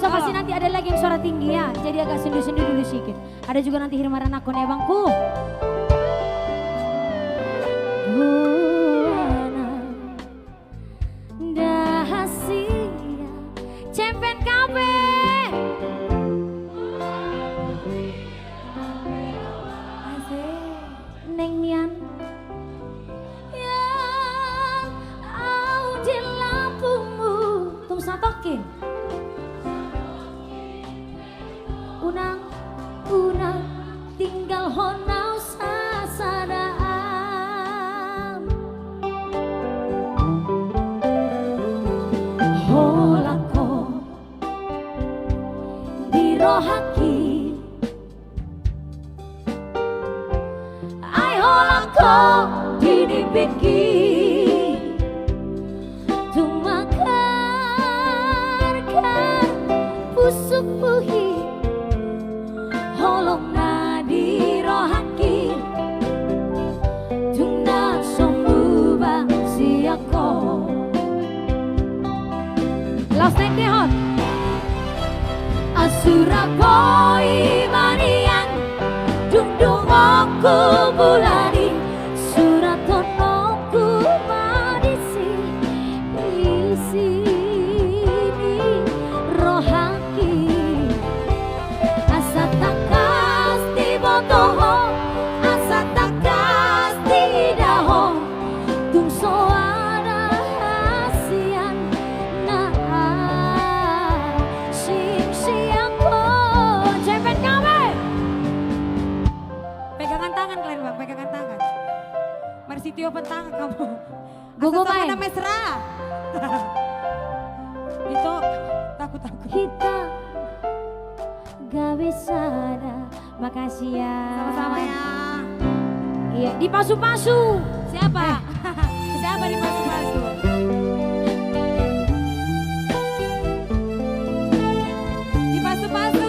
pemirsa pasti nanti ada lagi yang suara tinggi ya. Jadi agak sendu-sendu dulu sedikit. Ada juga nanti Hirmaran aku nih bangku. Dahasia Cempen kabe Neng Nian yang au di lampumu tung satokin unang tinggal honau sasadaan holako dirohaki ai holako dinipiki tumakar pusuk puhi holong nadi rohaki tungna sombuba siako last name hot asura koi maniang dundung aku bulani suratonoku madisi isini rohaki asa takas di botoho asa takas di daho tung soana hasian na sim siangko cepet kawe pegangan tangan kalian bang pegangan tangan Marsitio pentangan kamu Gugu asal main. sama mesra itu takut Kita gak bisa makasih ya. sama-sama ya. Iya, dipasu-pasu. Siapa? Siapa di pasu-pasu? Di pasu-pasu.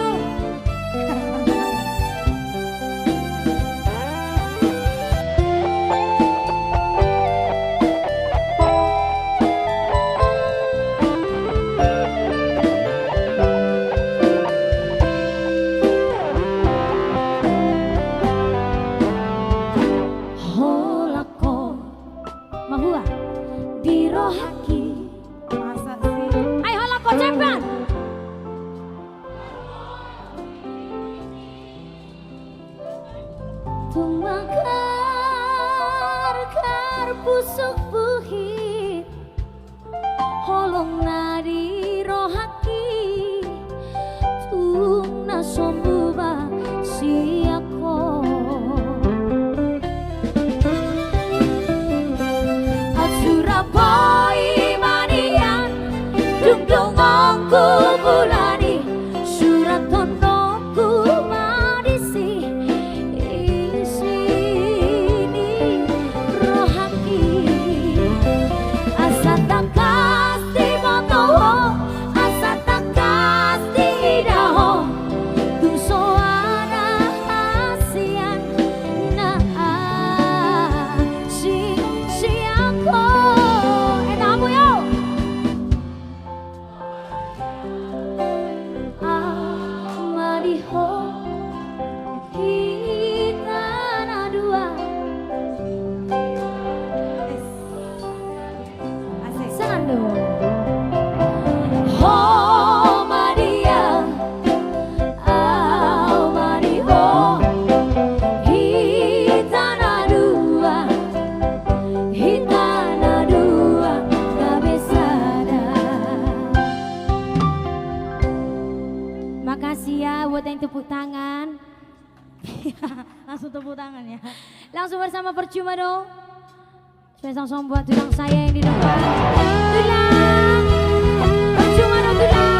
Holako mahua dirohaki. Masa sih? Ayo holako cepat. Tumakar pusuk buhit holong nadi rohaki tungna sombuba siako Surabaya manian dungdung aku bulani suratonoku madisi isini rohaki asa takas di botoho asa takas di daho tung soana hasian na siangko enamu yo amadiho kita dua Asik. Sandu Ho Maria Au Mariho Hitana dua Kabesada. Makasih ya buat yang tepuk tangan. Langsung tepuk tangan ya. Langsung bersama percuma dong. Saya langsung buat tulang saya yang di depan. Tulang, percuma dong tulang.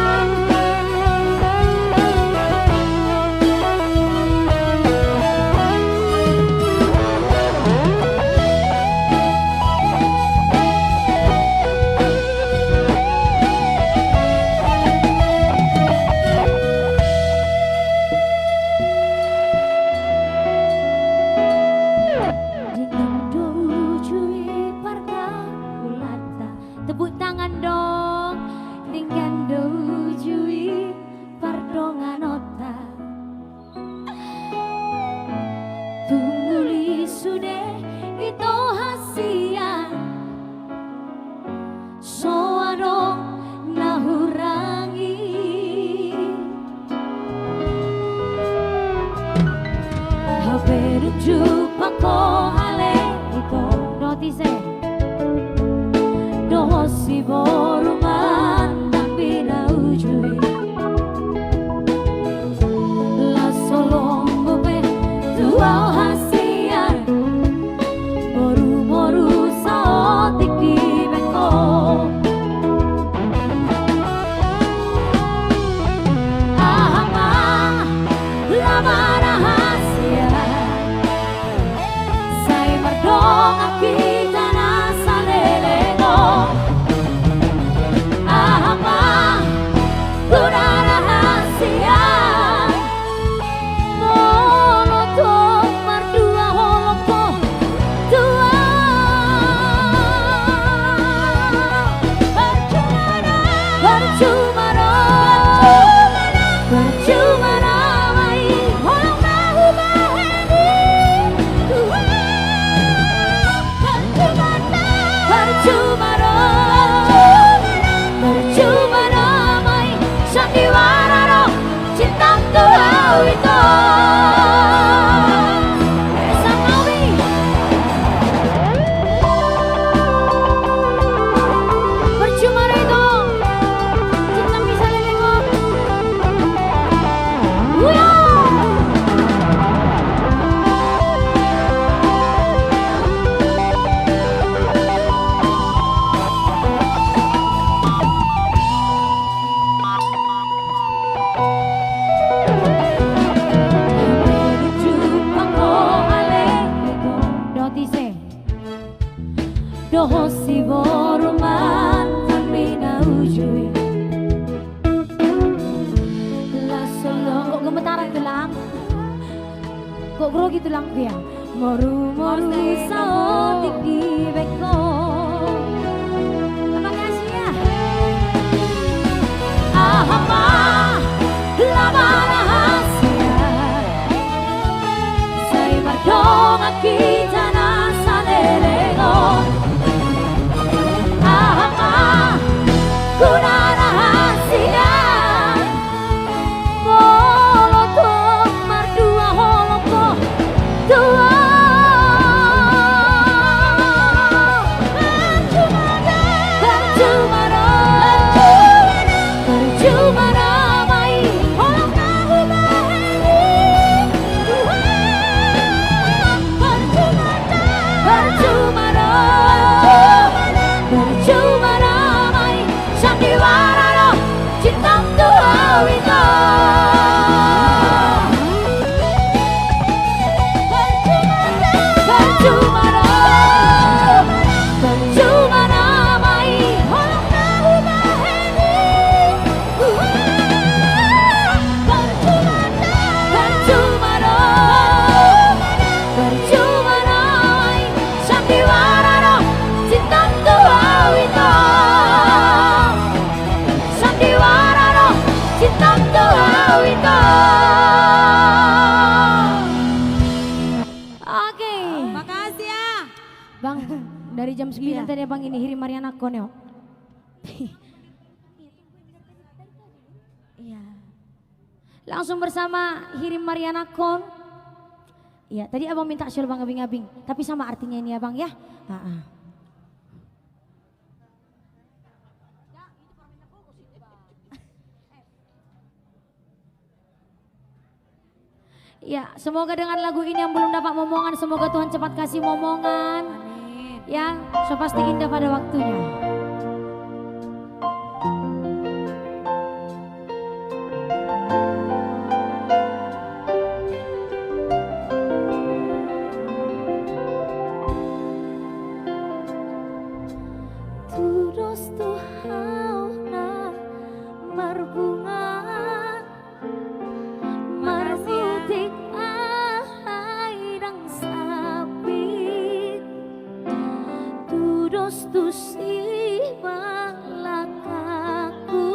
Tepuk tangan dong. menuju pako ale iko notice dosi boruman tapi na ujui la solongo pe tua hasian boru saotik di beko ahama lama rahasia saya merdong kita nasa lelego ahama guna rahasia molotov merdua holoko tua percuma ramai holong tahu bahani percuma ramai sandiwara roh cinta tuau itu Samawi percuma itu cinta bisa lelengok dosi boruman tapi na ujui la solo kok gemetaran tulang kok grogi tulang dia moru saotik di beko terima kasih ya ahama lama rahasia saya merdong kita nasa lelego guna rahasia molotov merdua holoko tua percuma ramai holong tahu bahani percuma ramai sandiwara roh cinta tuau itu percuma ramai holong tahu bahani percuma ramai sandiwara roh cinta tuau itu sandiwara roh cinta tuau itu oke Makasih ya. bang dari jam 9 tadi bang ini Hiri Mariana Koneo iya langsung bersama Hiri Mariana Kon iya tadi abang minta syur bang abing-abing tapi sama artinya ini ya bang ya Ya, semoga dengan lagu ini yang belum dapat momongan, semoga Tuhan cepat kasih momongan. Amin. Ya, so pasti indah pada waktunya. Tudos Tuhan marbunga marbutik airang sapi tudos tusi malakaku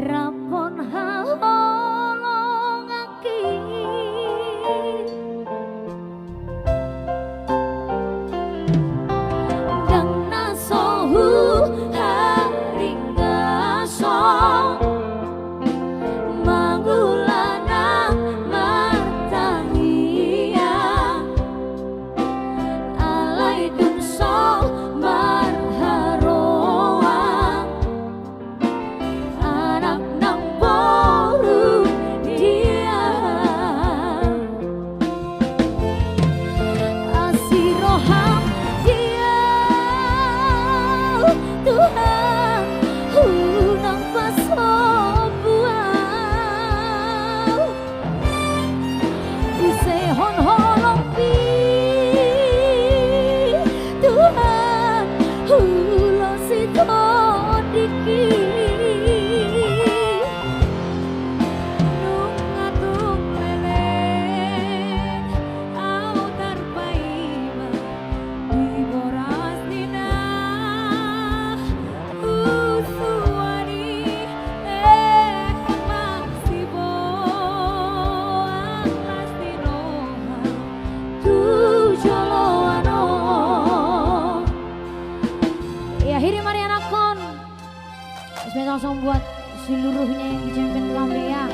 rapon haolong aki dang nasohu haringaso mangulana martangi seluruhnya yang di Champion Cafe ya.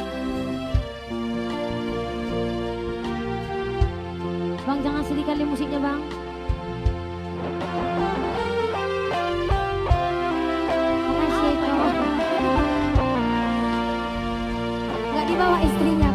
Bang jangan sedih kali musiknya bang. Makasih itu. Gak dibawa istrinya